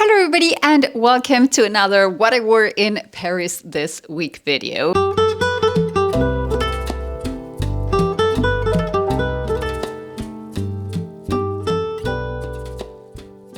Hello everybody and welcome to another What I Wore in Paris This Week video.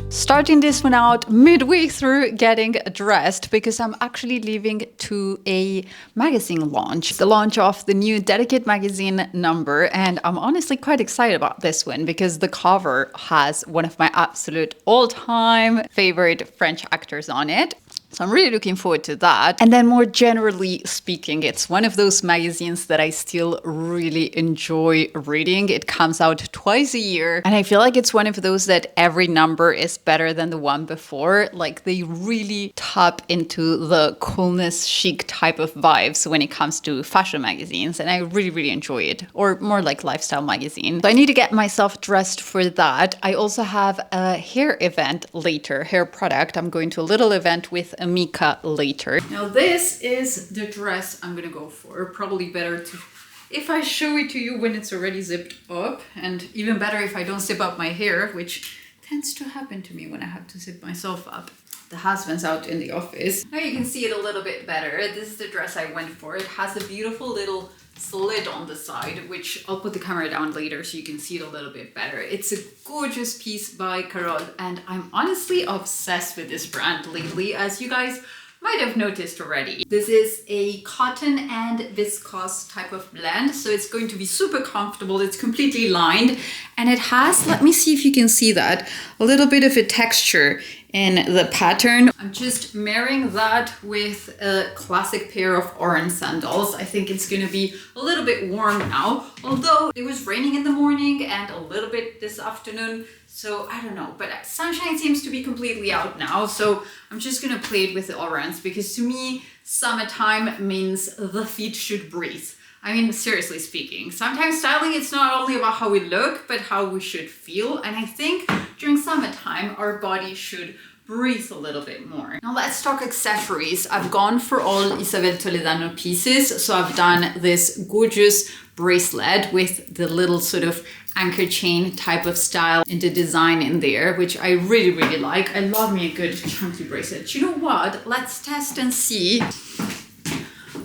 Starting this one out midway through getting dressed because I'm actually leaving to a magazine launch. The launch of the new Dedicated magazine number, and I'm honestly quite excited about this one because the cover has one of my absolute all-time favorite French actors on it. So I'm really looking forward to that. And then more generally speaking, it's one of those magazines that I still really enjoy reading. It comes out twice a year. And I feel like it's one of those that every number is better than the one before. Like they really tap into the coolness, chic type of vibes when it comes to fashion magazines. And I really, really enjoy it. Or more like lifestyle magazine. So I need to get myself dressed for that. I also have a hair event later, hair product. I'm going to a little event with Amika later. Now this is the dress I'm gonna go for. Probably better to if I show it to you when it's already zipped up, and even better if I don't zip up my hair, which tends to happen to me when I have to zip myself up. The husband's out in the office. Now you can see it a little bit better. This is the dress I went for. It has a beautiful little slit on the side, which I'll put the camera down later so you can see it a little bit better. It's a gorgeous piece by Grimaud, and I'm honestly obsessed with this brand lately, as you guys might have noticed already. This is a cotton and viscose type of blend, so it's going to be super comfortable. It's completely lined, and it has, let me see if you can see that, a little bit of a texture in the pattern. I'm just marrying that with a classic pair of orange sandals. I think it's gonna be a little bit warm now, although it was raining in the morning and a little bit this afternoon. So I don't know, but sunshine seems to be completely out now. So I'm just gonna play it with the errands because to me, summertime means the feet should breathe. I mean, seriously speaking, sometimes styling, it's not only about how we look, but how we should feel. And I think during summertime, our body should breathe a little bit more. Now let's talk accessories. I've gone for all Isabel Toledano pieces. So I've done this gorgeous bracelet with the little sort of anchor chain type of style in the design in there, which I really, really like. I love me a good chunky bracelet. You know what? Let's test and see.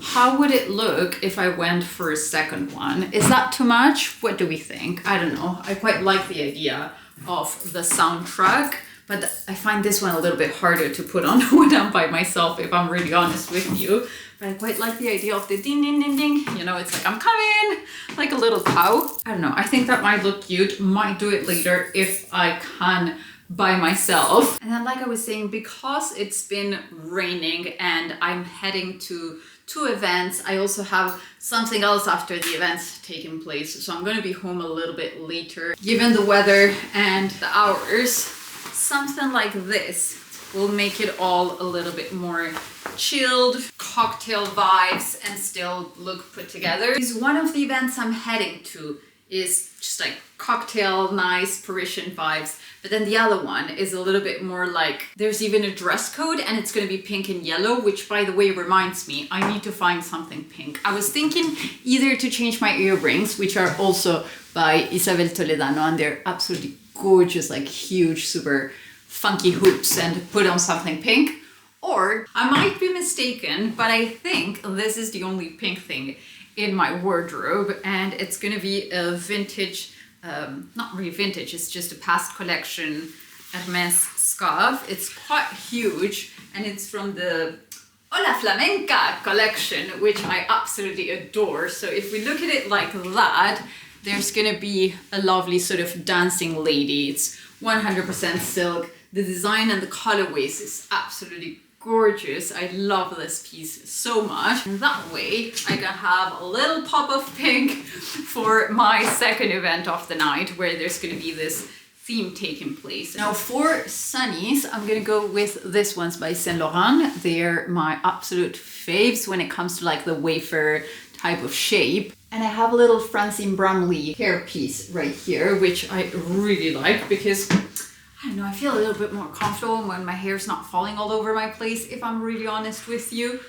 How would it look if I went for a second one? Is that too much? What do we think? I don't know. I quite like the idea of the soundtrack, but I find this one a little bit harder to put on when I'm by myself, if I'm really honest with you. But I quite like the idea of the ding, ding, ding, ding. You know, it's like, I'm coming, like a little cow. I don't know. I think that might look cute. Might do it later if I can by myself. And then like I was saying, because it's been raining and I'm heading to two events, I also have something else after the events taking place. So I'm going to be home a little bit later. Given the weather and the hours, something like this will make it all a little bit more chilled, cocktail vibes, and still look put together. Because one of the events I'm heading to is just like cocktail, nice Parisian vibes. But then the other one is a little bit more like, there's even a dress code and it's gonna be pink and yellow, which by the way reminds me, I need to find something pink. I was thinking either to change my earrings, which are also by Isabel Toledano, and they're absolutely gorgeous, like huge, super funky hoops, and put on something pink. Or I might be mistaken, but I think this is the only pink thing in my wardrobe, and it's gonna be a vintage, not really vintage, it's just a past collection Hermes scarf. It's quite huge, and it's from the Hola Flamenca collection, which I absolutely adore. So if we look at it like that, there's gonna be a lovely sort of dancing lady. It's 100% silk. The design and the colorways is absolutely gorgeous. I love this piece so much. And that way I can have a little pop of pink for my second event of the night, where there's going to be this theme taking place. Now for sunnies, I'm going to go with this ones by Saint Laurent. They're my absolute faves when it comes to like the wafer type of shape. And I have a little Francine Bramley hair piece right here, which I really like because I don't know, I feel a little bit more comfortable when my hair's not falling all over my place, if I'm really honest with you.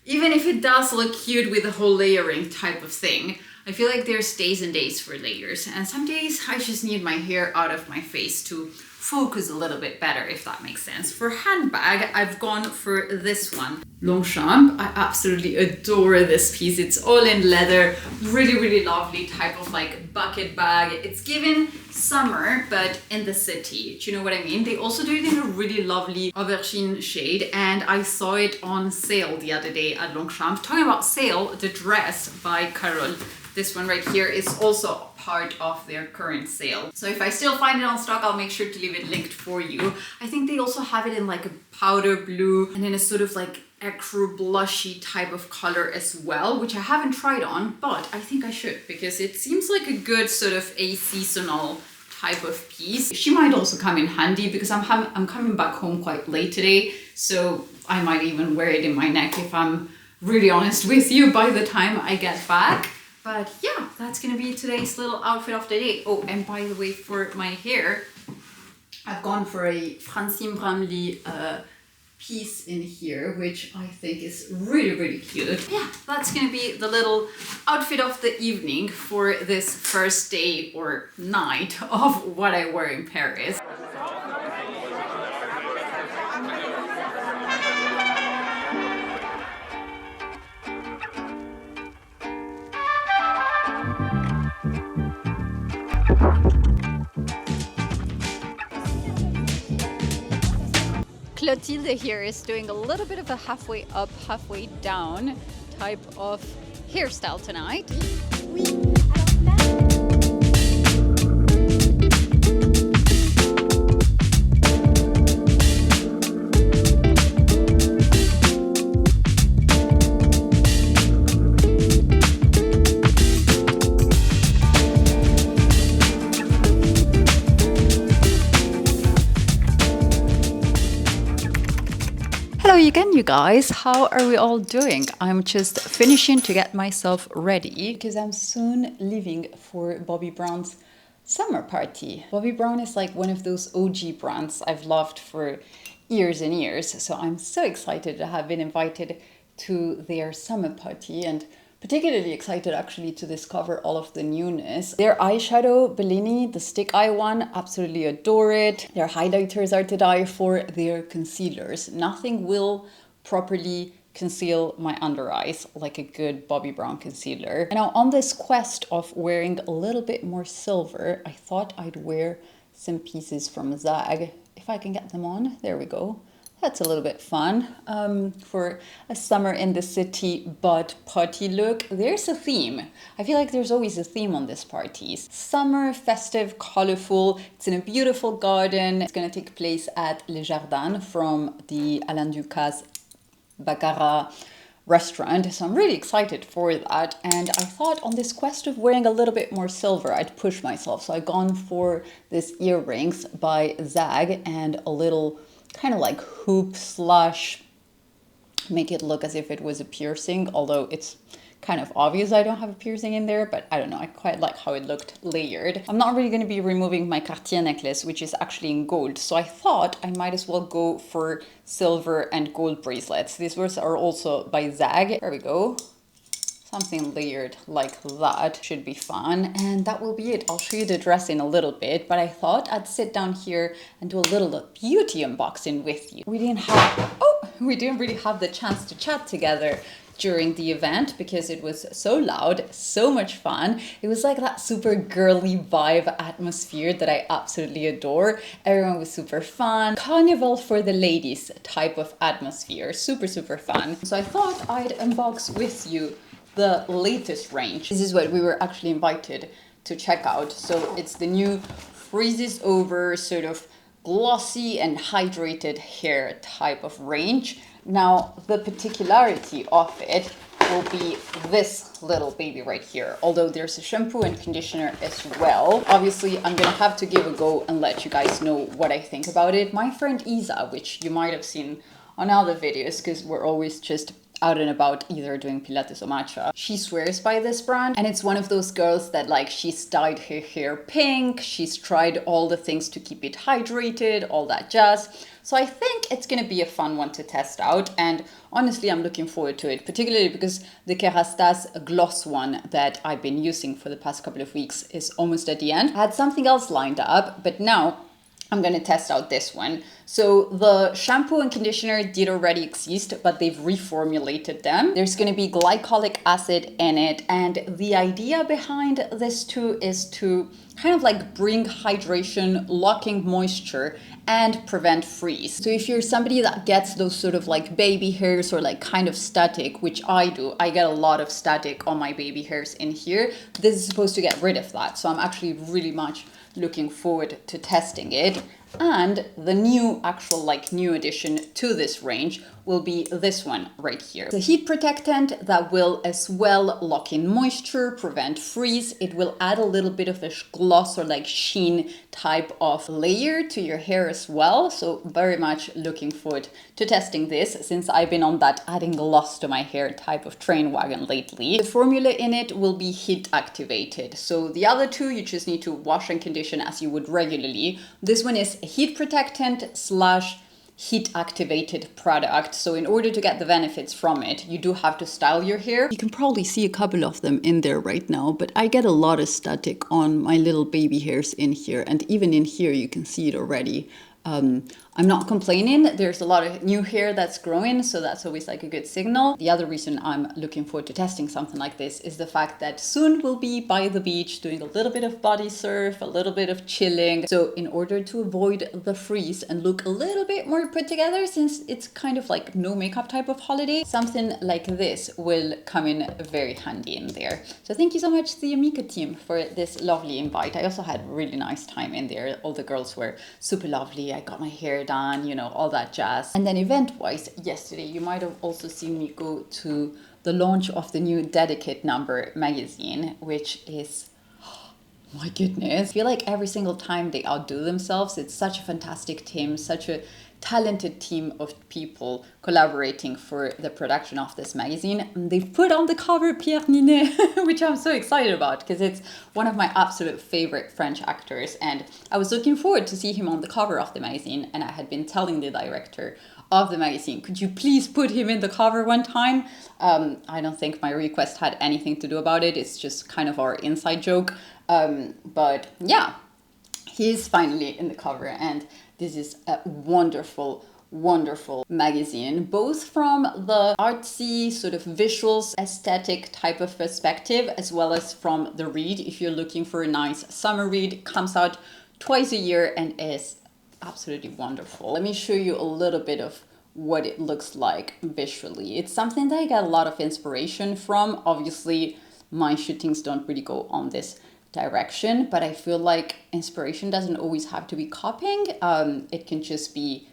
Even if it does look cute with the whole layering type of thing, I feel like there's days and days for layers. And some days I just need my hair out of my face to focus a little bit better, if that makes sense. For handbag, I've gone for this one, Longchamp. I absolutely adore this piece. It's all in leather, really, really lovely type of like bucket bag. It's given summer, but in the city. Do you know what I mean? They also do it in a really lovely aubergine shade, and I saw it on sale the other day at Longchamp. Talking about sale, the dress by Carole. This one right here is also part of their current sale. So if I still find it on stock, I'll make sure to leave it linked for you. I think they also have it in like a powder blue and in a sort of like ecru blushy type of color as well, which I haven't tried on, but I think I should because it seems like a good sort of a seasonal type of piece. She might also come in handy because I'm coming back home quite late today, so I might even wear it in my neck if I'm really honest with you by the time I get back. But yeah, that's gonna be today's little outfit of the day. Oh, and by the way, for my hair, I've gone for a Francine Bramley piece in here, which I think is really, really cute. Yeah, that's gonna be the little outfit of the evening for this first day or night of what I wear in Paris. Clotilde here is doing a little bit of a halfway up, halfway down type of hairstyle tonight. Hello again, you guys. How are we all doing? I'm just finishing to get myself ready because I'm soon leaving for Bobbi Brown's summer party. Bobbi Brown is like one of those OG brands I've loved for years and years. So I'm so excited to have been invited to their summer party and particularly excited actually to discover all of the newness. Their eyeshadow, Bellini, the stick eye one, absolutely adore it. Their highlighters are to die for. Their concealers. Nothing will properly conceal my under eyes like a good Bobbi Brown concealer. And now on this quest of wearing a little bit more silver, I thought I'd wear some pieces from Zag. If I can get them on, there we go. That's a little bit fun for a summer in the city but party look. There's a theme. I feel like there's always a theme on these parties. Summer, festive, colorful. It's in a beautiful garden. It's going to take place at Les Jardins from the Alain Ducasse Baccarat restaurant. So I'm really excited for that. And I thought on this quest of wearing a little bit more silver, I'd push myself. So I've gone for this earrings by Zag and a little kind of like hoop slash make it look as if it was a piercing, although it's kind of obvious I don't have a piercing in there, but I don't know, I quite like how it looked layered. I'm not really going to be removing my Cartier necklace, which is actually in gold, so I thought I might as well go for silver and gold bracelets. These ones are also by Zag. There we go. Something layered like that should be fun. And that will be it. I'll show you the dress in a little bit, but I thought I'd sit down here and do a little beauty unboxing with you. We didn't really have the chance to chat together during the event because it was so loud, so much fun. It was like that super girly vibe atmosphere that I absolutely adore. Everyone was super fun. Carnival for the ladies type of atmosphere. Super, super fun. So I thought I'd unbox with you the latest range. This is what we were actually invited to check out. So it's the new freezes over sort of glossy and hydrated hair type of range. Now the particularity of it will be this little baby right here, although there's a shampoo and conditioner as well. Obviously I'm gonna have to give a go and let you guys know what I think about it. My friend Isa, which you might have seen on other videos because we're always just out and about either doing Pilates or matcha, she swears by this brand, and it's one of those girls that like she's dyed her hair pink, she's tried all the things to keep it hydrated, all that jazz. So I think it's gonna be a fun one to test out, and honestly I'm looking forward to it, particularly because the Kerastase gloss one that I've been using for the past couple of weeks is almost at the end. I had something else lined up, but now I'm going to test out this one. So the shampoo and conditioner did already exist, but they've reformulated them. There's going to be glycolic acid in it. And the idea behind this too is to kind of like bring hydration, locking moisture, and prevent frizz. So if you're somebody that gets those sort of like baby hairs or like kind of static, which I do, I get a lot of static on my baby hairs in here. This is supposed to get rid of that. So I'm actually really much looking forward to testing it. And the new actual like new addition to this range will be this one right here. The heat protectant that will as well lock in moisture, prevent frizz. It will add a little bit of a gloss or like sheen type of layer to your hair as well. So very much looking forward to testing this, since I've been on that adding gloss to my hair type of train wagon lately. The formula in it will be heat activated. So the other two, you just need to wash and condition as you would regularly. This one is a heat protectant slash heat activated product. So in order to get the benefits from it, you do have to style your hair. You can probably see a couple of them in there right now, but I get a lot of static on my little baby hairs in here. And even in here, you can see it already. I'm not complaining. There's a lot of new hair that's growing, so that's always like a good signal. The other reason I'm looking forward to testing something like this is the fact that soon we'll be by the beach doing a little bit of body surf, a little bit of chilling. So in order to avoid the frizz and look a little bit more put together, since it's kind of like no makeup type of holiday, something like this will come in very handy in there. So thank you so much to the Amica team for this lovely invite. I also had a really nice time in there. All the girls were super lovely. I got my hair done, you know, all that jazz. And then event-wise, yesterday, you might have also seen me go to the launch of the new Dedicate number magazine, which is, oh my goodness. I feel like every single time they outdo themselves. It's such a fantastic team, such a talented team of people collaborating for the production of this magazine. And they've put on the cover Pierre Ninet, which I'm so excited about because it's one of my absolute favorite French actors. And I was looking forward to see him on the cover of the magazine. And I had been telling the director of the magazine, could you please put him in the cover one time? I don't think my request had anything to do about it. It's just kind of our inside joke. But yeah, he's finally in the cover, and this is a wonderful, wonderful magazine, both from the artsy sort of visuals, aesthetic type of perspective, as well as from the read. If you're looking for a nice summer read, it comes out twice a year and is absolutely wonderful. Let me show you a little bit of what it looks like visually. It's something that I get a lot of inspiration from. Obviously, my shootings don't really go on this direction, but I feel like inspiration doesn't always have to be copying. It can just be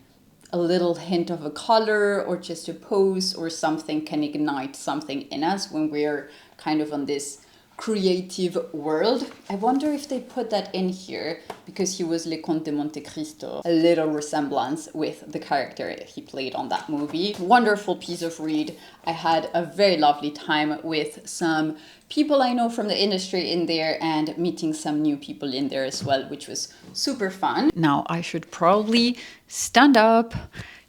a little hint of a color or just a pose, or something can ignite something in us when we're kind of on this creative world. I wonder if they put that in here because he was Le Comte de Monte Cristo, a little resemblance with the character he played on that movie. Wonderful piece of read. I had a very lovely time with some people I know from the industry in there and meeting some new people in there as well, which was super fun. Now I should probably stand up,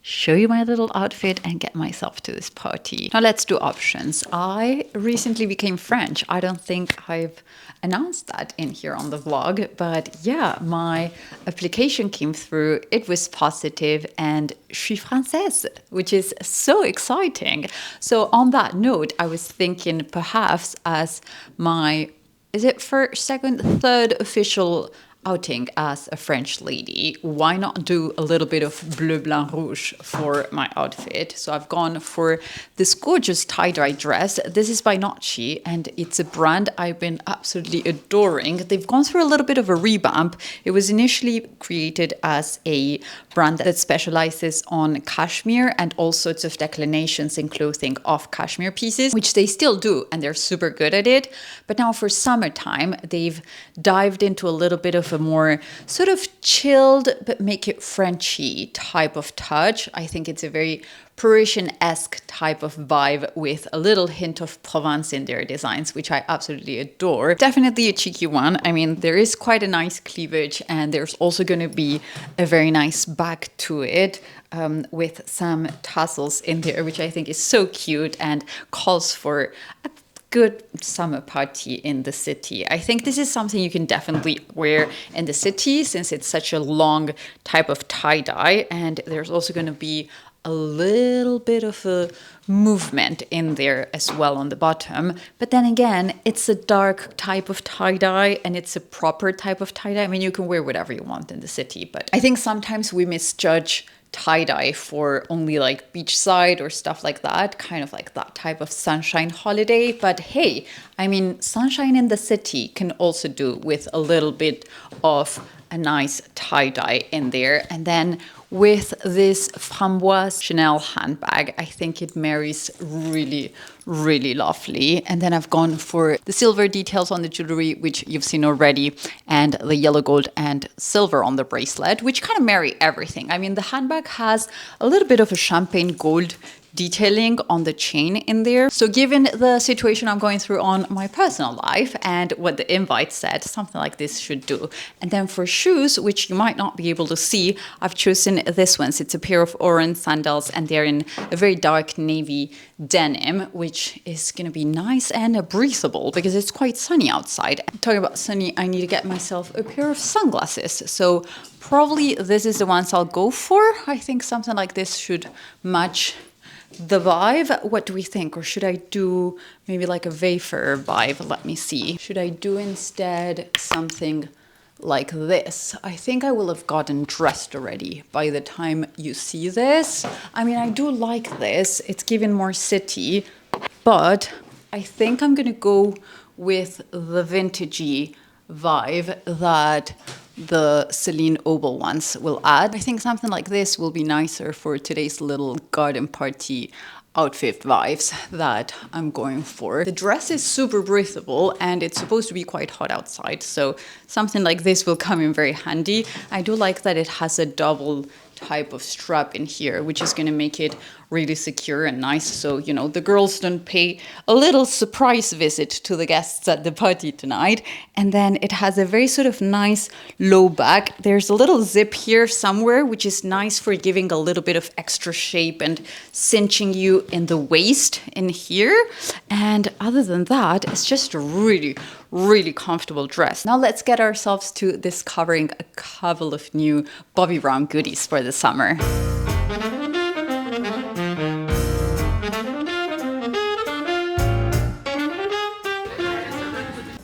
show you my little outfit and get myself to this party. Now let's do options. I recently became French. I don't think I've announced that in here on the vlog, but yeah, my application came through. It was positive and je suis française, which is so exciting. So on that note, I was thinking perhaps as my, is it first, second, third official outing as a French lady, why not do a little bit of bleu, blanc, rouge for my outfit? So I've gone for this gorgeous tie-dye dress. This is by Nocci, and it's a brand I've been absolutely adoring. They've gone through a little bit of a revamp. It was initially created as a brand that specializes on cashmere and all sorts of declinations in clothing of cashmere pieces, which they still do, and they're super good at it. But now for summertime, they've dived into a little bit of a more sort of chilled but make it Frenchy type of touch. I think it's a very Parisian-esque type of vibe with a little hint of Provence in their designs, which I absolutely adore. Definitely a cheeky one. I mean, there is quite a nice cleavage, and there's also going to be a very nice back to it with some tassels in there, which I think is so cute and calls for a good summer party in the city. I think this is something you can definitely wear in the city since it's such a long type of tie-dye, and there's also going to be a little bit of a movement in there as well on the bottom. But then again, it's a dark type of tie-dye and it's a proper type of tie-dye. I mean, you can wear whatever you want in the city, but I think sometimes we misjudge tie-dye for only like beachside or stuff like that, kind of like that type of sunshine holiday. But hey, I mean, sunshine in the city can also do with a little bit of a nice tie-dye in there. And then with this framboise Chanel handbag, I think it marries really, really lovely. And then I've gone for the silver details on the jewelry, which you've seen already, and the yellow gold and silver on the bracelet, which kind of marry everything. I mean, the handbag has a little bit of a champagne gold detailing on the chain in there. So given the situation I'm going through on my personal life and what the invite said, something like this should do. And then for shoes, which you might not be able to see, I've chosen this one. So it's a pair of orange sandals and they're in a very dark navy denim, which is going to be nice and breathable because it's quite sunny outside. Talking about sunny, I need to get myself a pair of sunglasses. So probably this is the ones I'll go for. I think something like this should match the vibe. What do we think? Or should I do maybe like a wafer vibe? Let me see. Should I do instead something like this? I think I will have gotten dressed already by the time you see this. I mean, I do like this. It's given more city, but I think I'm gonna go with the vintagey vibe that the Celine Oval ones will add. I think something like this will be nicer for today's little garden party outfit vibes that I'm going for. The dress is super breathable and it's supposed to be quite hot outside, so something like this will come in very handy. I do like that it has a double type of strap in here, which is going to make it really secure and nice, so you know the girls don't pay a little surprise visit to the guests at the party tonight. And then it has a very sort of nice low back. There's a little zip here somewhere, which is nice for giving a little bit of extra shape and cinching you in the waist in here. And other than that, it's just a really, really comfortable dress. Now let's get ourselves to discovering a couple of new Bobbi Brown goodies for the summer.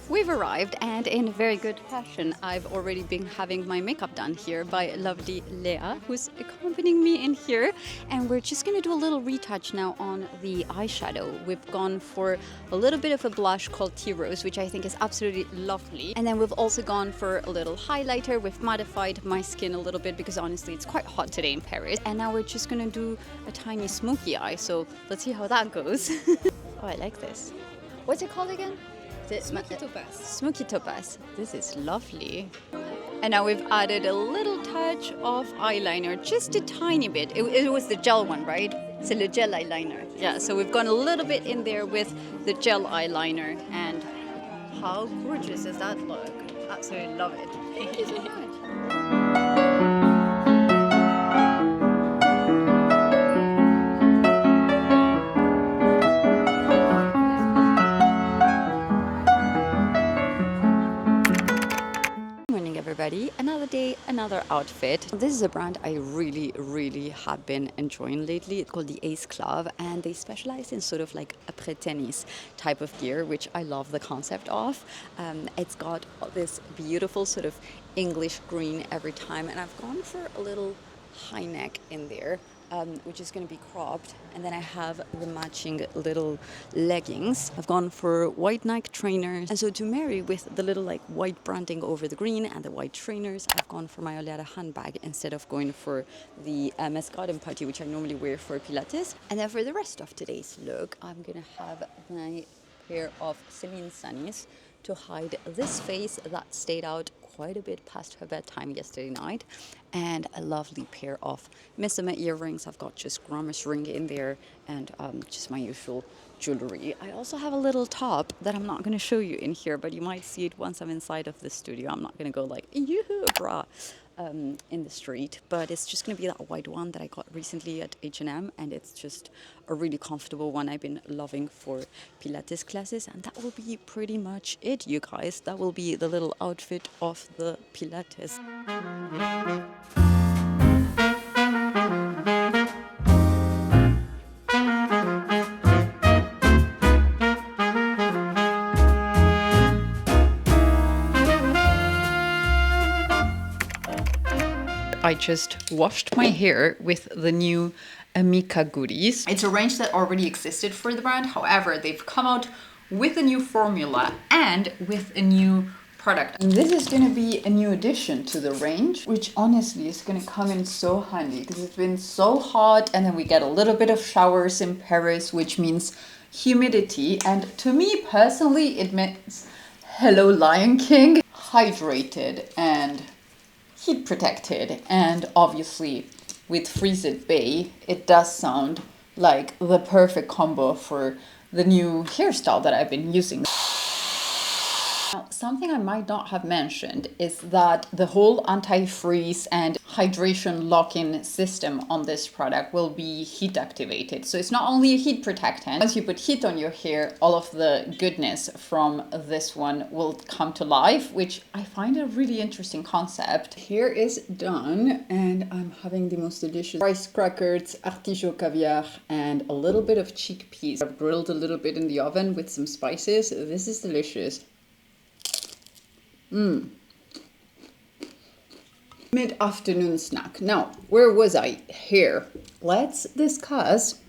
We've arrived, and in very good fashion, I've already been having my makeup done here by lovely Leah, who's accompanying me in here. And we're just going to do a little retouch now on the eyeshadow. We've gone for a little bit of a blush called Tea Rose, which I think is absolutely lovely. And then we've also gone for a little highlighter. We've modified my skin a little bit because honestly it's quite hot today in Paris. And now we're just going to do a tiny smoky eye, so let's see how that goes. Oh, I like this. What's it called again? Smoky Topaz. Smoky Topaz. This is lovely. And now we've added a little touch of eyeliner, just a tiny bit. It was the gel one, right? C'est le gel eyeliner. Yeah, so we've gone a little bit in there with the gel eyeliner. And how gorgeous does that look? Absolutely love it. Thank you so much. Everybody, another day, another outfit. This is a brand I really have been enjoying lately. It's called the Ace Club, and they specialize in sort of like après-tennis type of gear, which I love the concept of. It's got this beautiful sort of English green every time, and I've gone for a little high neck in there. Which is going to be cropped, and then I have the matching little leggings. I've gone for white Nike trainers, and so to marry with the little like white branding over the green and the white trainers, I've gone for my Olera handbag instead of going for the MS Garden Party, which I normally wear for Pilates. And then for the rest of today's look, I'm going to have my pair of Celine Sunnies to hide this face that stayed out quite a bit past her bedtime yesterday night, and a lovely pair of Missima earrings. I've got just Grimaud ring in there, and just my usual jewelry. I also have a little top that I'm not going to show you in here, but you might see it once I'm inside of the studio. I'm not going to go like, yoo-hoo, bra. in the street, but it's just going to be that white one that I got recently at H&M, and it's just a really comfortable one I've been loving for Pilates classes. And that will be pretty much it, you guys. That will be the little outfit of the Pilates. I just washed my hair with the new Amica goodies. It's a range that already existed for the brand. However, they've come out with a new formula and with a new product. And this is going to be a new addition to the range, which honestly is going to come in so handy because it's been so hot, and then we get a little bit of showers in Paris, which means humidity. And to me personally, it means hello Lion King, hydrated and heat protected, and obviously with Frizz Bay, it does sound like the perfect combo for the new hairstyle that I've been using. Now, something I might not have mentioned is that the whole anti-freeze and hydration lock-in system on this product will be heat activated. So it's not only a heat protectant. Once you put heat on your hair, all of the goodness from this one will come to life, which I find a really interesting concept. Hair is done, and I'm having the most delicious rice crackers, artichoke caviar, and a little bit of chickpeas. I've grilled a little bit in the oven with some spices. This is delicious. Mid-afternoon snack. Now, where was I? Here. Let's discuss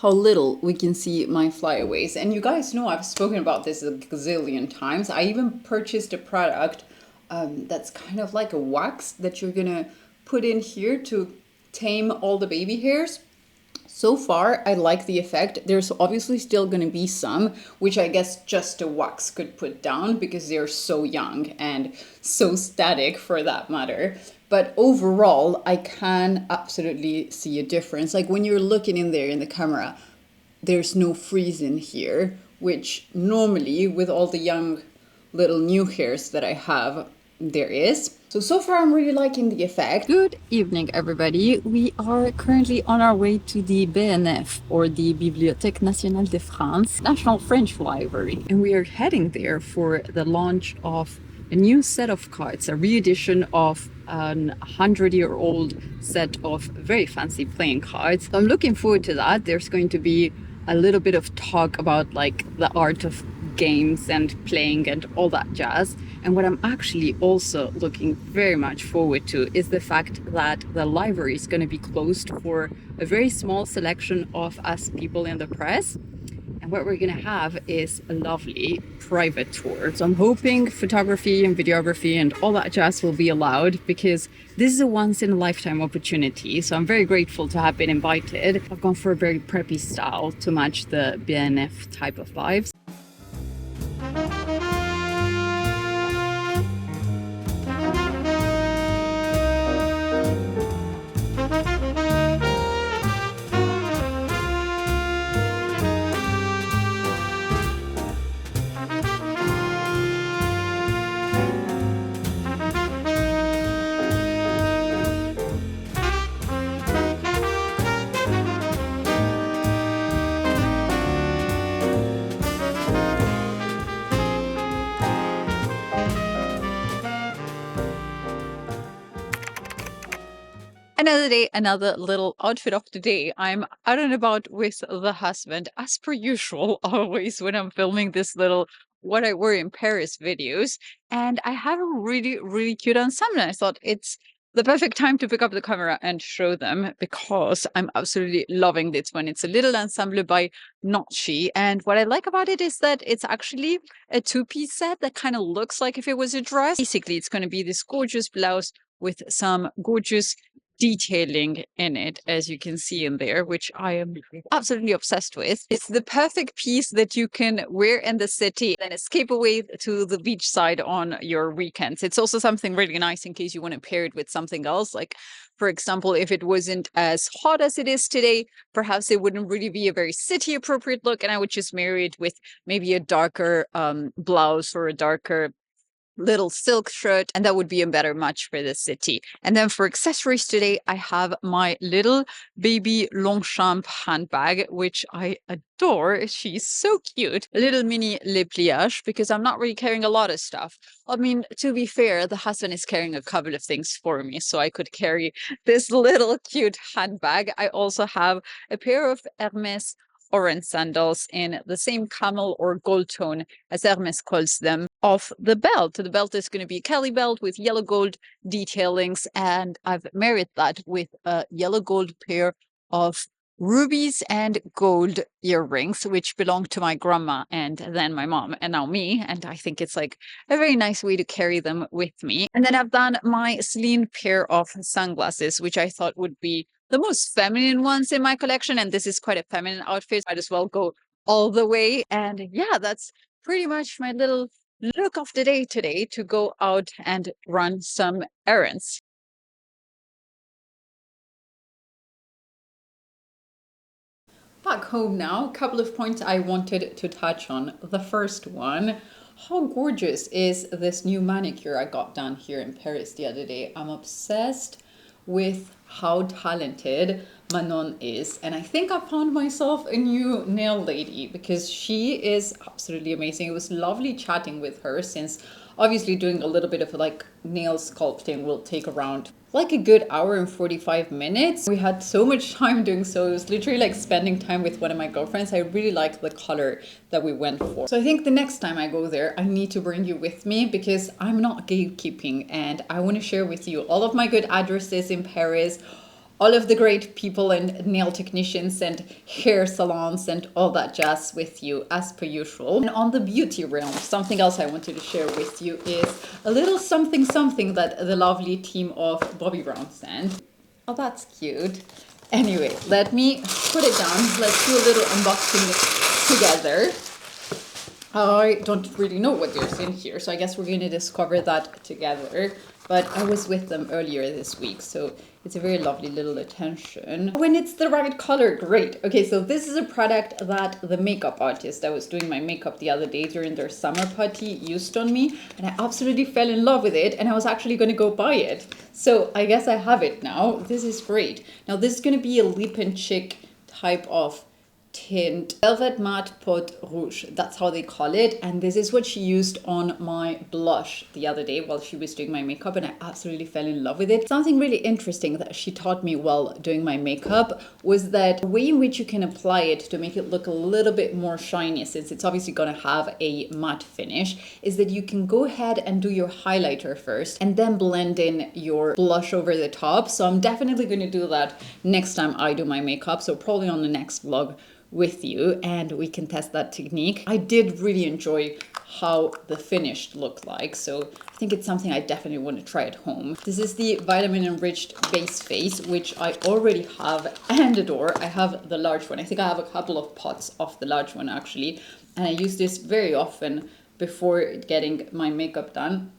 how little we can see my flyaways. And you guys know I've spoken about this a gazillion times. I even purchased a product that's kind of like a wax that you're gonna put in here to tame all the baby hairs. So far, I like the effect. There's obviously still going to be some, which I guess just a wax could put down because they're so young and so static for that matter. But overall, I can absolutely see a difference. Like when you're looking in there in the camera, there's no frizz in here, which normally with all the young little new hairs that I have, there is. So far I'm really liking the effect. Good evening, everybody. We are currently on our way to the BNF, or the Bibliothèque Nationale de France, National French Library. And we are heading there for the launch of a new set of cards, a re-edition of an 100-year-old set of very fancy playing cards. So I'm looking forward to that. There's going to be a little bit of talk about like the art of games and playing and all that jazz. And what I'm actually also looking very much forward to is the fact that the library is going to be closed for a very small selection of us people in the press. And what we're going to have is a lovely private tour. So I'm hoping photography and videography and all that jazz will be allowed, because this is a once-in-a-lifetime opportunity. So I'm very grateful to have been invited. I've gone for a very preppy style to match the BNF type of vibes. Another day, another little outfit of the day. I'm out and about with the husband, as per usual, always when I'm filming this little what I wear in Paris videos. And I have a really, really cute ensemble. I thought it's the perfect time to pick up the camera and show them, because I'm absolutely loving this one. It's a little ensemble by Notchi. And what I like about it is that it's actually a two-piece set that kind of looks like if it was a dress. Basically, it's going to be this gorgeous blouse with some gorgeous detailing in it, as you can see in there, which I am absolutely obsessed with. It's the perfect piece that you can wear in the city and escape away to the beach side on your weekends. It's also something really nice in case you want to pair it with something else. Like, for example, if it wasn't as hot as it is today, perhaps it wouldn't really be a very city appropriate look, and I would just marry it with maybe a darker blouse or a darker little silk shirt, and that would be a better match for the city. And then for accessories today, I have my little baby Longchamp handbag, which I adore. She's so cute. A little mini Le Pliage, because I'm not really carrying a lot of stuff. I mean, to be fair, the husband is carrying a couple of things for me, so I could carry this little cute handbag. I also have a pair of Hermes orange sandals in the same camel or gold tone as Hermes calls them, of the belt. The belt is going to be a Kelly belt with yellow gold detailings, and I've married that with a yellow gold pair of rubies and gold earrings, which belong to my grandma and then my mom and now me. And I think it's like a very nice way to carry them with me. And then I've done my Celine pair of sunglasses, which I thought would be the most feminine ones in my collection. And this is quite a feminine outfit. Might as well go all the way. And yeah, that's pretty much my little look of the day today, to go out and run some errands. Back home now, a couple of points I wanted to touch on. The first one, how gorgeous is this new manicure I got done here in Paris the other day? I'm obsessed with how talented Manon is. And I think I found myself a new nail lady, because she is absolutely amazing. It was lovely chatting with her, since obviously doing a little bit of like nail sculpting will take around like a good hour and 45 minutes. We had so much time doing so. It was literally like spending time with one of my girlfriends. I really liked the color that we went for. So I think the next time I go there, I need to bring you with me, because I'm not gatekeeping, and I want to share with you all of my good addresses in Paris, all of the great people and nail technicians and hair salons and all that jazz with you as per usual. And on the beauty realm, something else I wanted to share with you is a little something that the lovely team of Bobbi Brown sent. Oh, that's cute. Anyway, let me put it down. Let's do a little unboxing together. I don't really know what there's in here, so I guess we're going to discover that together. But I was with them earlier this week, so it's a very lovely little attention. When it's the right color, great. Okay, so this is a product that the makeup artist that was doing my makeup the other day during their summer party used on me, and I absolutely fell in love with it, and I was actually going to go buy it. So I guess I have it now. This is great. Now this is going to be a lip and cheek type of tint, Velvet Matte Pot Rouge, that's how they call it. And this is what she used on my blush the other day while she was doing my makeup, and I absolutely fell in love with it. Something really interesting that she taught me while doing my makeup was that the way in which you can apply it to make it look a little bit more shiny, since it's obviously going to have a matte finish, is that you can go ahead and do your highlighter first and then blend in your blush over the top. So I'm definitely going to do that next time I do my makeup, so probably on the next vlog with you, and we can test that technique. I did really enjoy how the finish looked like, so I think it's something I definitely want to try at home. This is the vitamin enriched base face, which I already have and adore. I have the large one. I think I have a couple of pots of the large one actually, and I use this very often before getting my makeup done.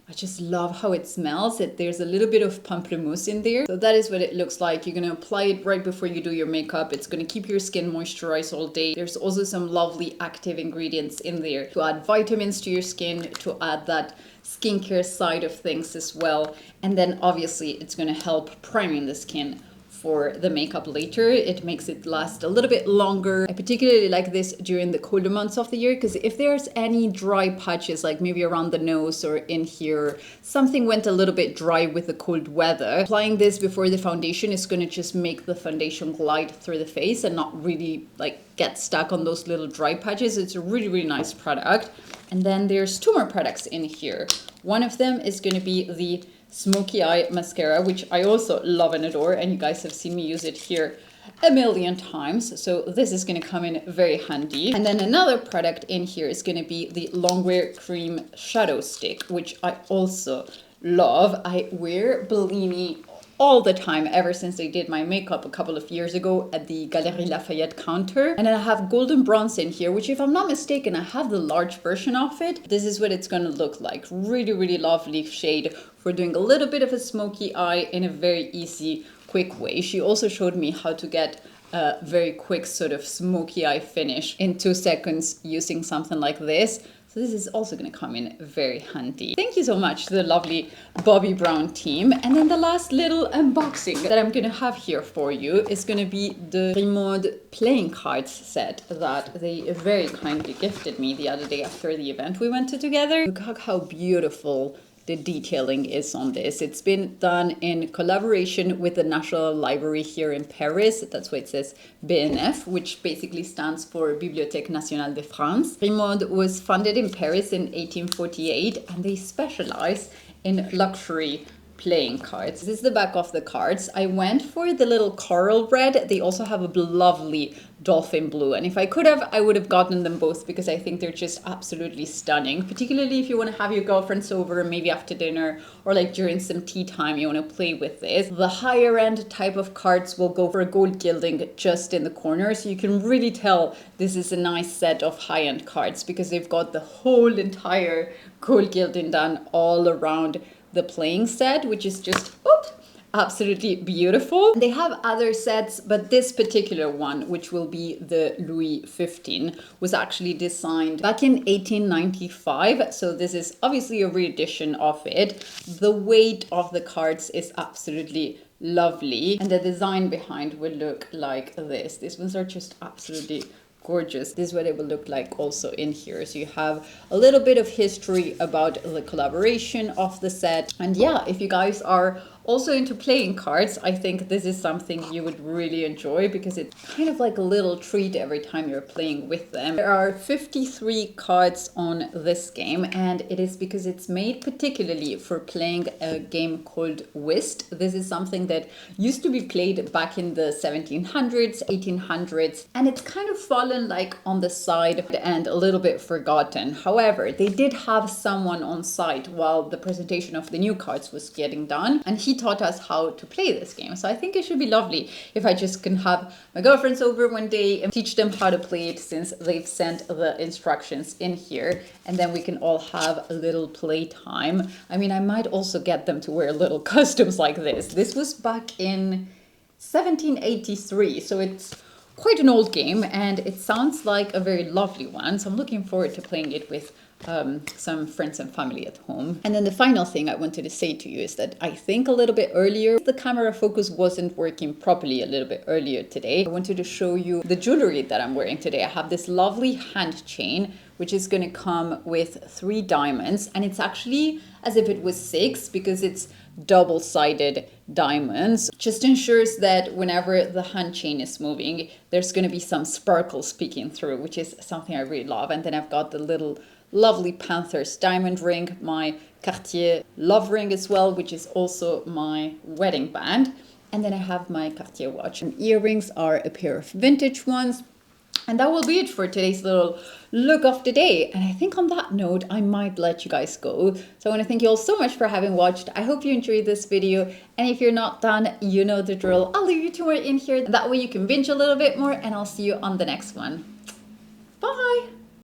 I just love how it smells. There's a little bit of pamplemousse in there. So that is what it looks like. You're going to apply it right before you do your makeup. It's going to keep your skin moisturized all day. There's also some lovely active ingredients in there to add vitamins to your skin, to add that skincare side of things as well. And then obviously it's going to help priming the skin for the makeup later. It makes it last a little bit longer. I particularly like this during the colder months of the year, because if there's any dry patches, like maybe around the nose or in here, something went a little bit dry with the cold weather, applying this before the foundation is going to just make the foundation glide through the face and not really like get stuck on those little dry patches. It's a really, really nice product. And then there's two more products in here. One of them is going to be the Smoky Eye Mascara, which I also love and adore, and you guys have seen me use it here a million times, so this is going to come in very handy. And then another product in here is going to be the Longwear Cream Shadow Stick, which I also love. I wear Bellini all the time ever since I did my makeup a couple of years ago at the Galerie Lafayette counter. And then I have golden bronze in here, which if I'm not mistaken, I have the large version of it. This is what it's going to look like. Really, really lovely shade for doing a little bit of a smoky eye in a very easy, quick way. She also showed me how to get a very quick sort of smoky eye finish in 2 seconds using something like this. So this is also going to come in very handy. Thank you so much to the lovely Bobbi Brown team. And then the last little unboxing that I'm going to have here for you is going to be the Grimaud playing cards set that they very kindly gifted me the other day after the event we went to together. Look how beautiful the detailing is on this. It's been done in collaboration with the National Library here in Paris. That's why it says BNF, which basically stands for Bibliothèque Nationale de France. Grimaud was founded in Paris in 1848 and they specialize in luxury playing cards. This is the back of the cards. I went for the little coral red. They also have a lovely dolphin blue, and if I could have, I would have gotten them both because I think they're just absolutely stunning, particularly if you want to have your girlfriends over maybe after dinner or like during some tea time you want to play with this. The higher end type of cards will go for a gold gilding just in the corner, so you can really tell this is a nice set of high-end cards because they've got the whole entire gold gilding done all around the playing set, which is just absolutely beautiful. They have other sets, but this particular one, which will be the Louis XV, was actually designed back in 1895. So this is obviously a re-edition of it. The weight of the cards is absolutely lovely, and the design behind will look like this. These ones are just absolutely gorgeous. This is what it will look like also in here. So you have a little bit of history about the collaboration of the set. And yeah, if you guys are also into playing cards, I think this is something you would really enjoy because it's kind of like a little treat every time you're playing with them. There are 53 cards on this game, and it is because it's made particularly for playing a game called whist. This is something that used to be played back in the 1700s, 1800s, and it's kind of fallen like on the side and a little bit forgotten. However, they did have someone on site while the presentation of the new cards was getting done, and he taught us how to play this game. So I think it should be lovely if I just can have my girlfriends over one day and teach them how to play it, since they've sent the instructions in here, and then we can all have a little play time. I mean, I might also get them to wear little costumes like this. This was back in 1783, so it's quite an old game, and it sounds like a very lovely one. So I'm looking forward to playing it with some friends and family at home. And then the final thing I wanted to say to you is that I think a little bit earlier the camera focus wasn't working properly a little bit earlier today. I wanted to show you the jewelry that I'm wearing today. I have this lovely hand chain which is going to come with 3 diamonds, and it's actually as if it was 6 because it's double-sided diamonds. Just ensures that whenever the hand chain is moving, there's going to be some sparkles peeking through, which is something I really love. And then I've got the little lovely Panthers diamond ring, my Cartier love ring as well, which is also my wedding band. And then I have my Cartier watch. And earrings are a pair of vintage ones. And that will be it for today's little look of the day. And I think on that note, I might let you guys go. So I want to thank you all so much for having watched. I hope you enjoyed this video. And if you're not done, you know the drill. I'll leave you 2 more in here. That way you can binge a little bit more, and I'll see you on the next one.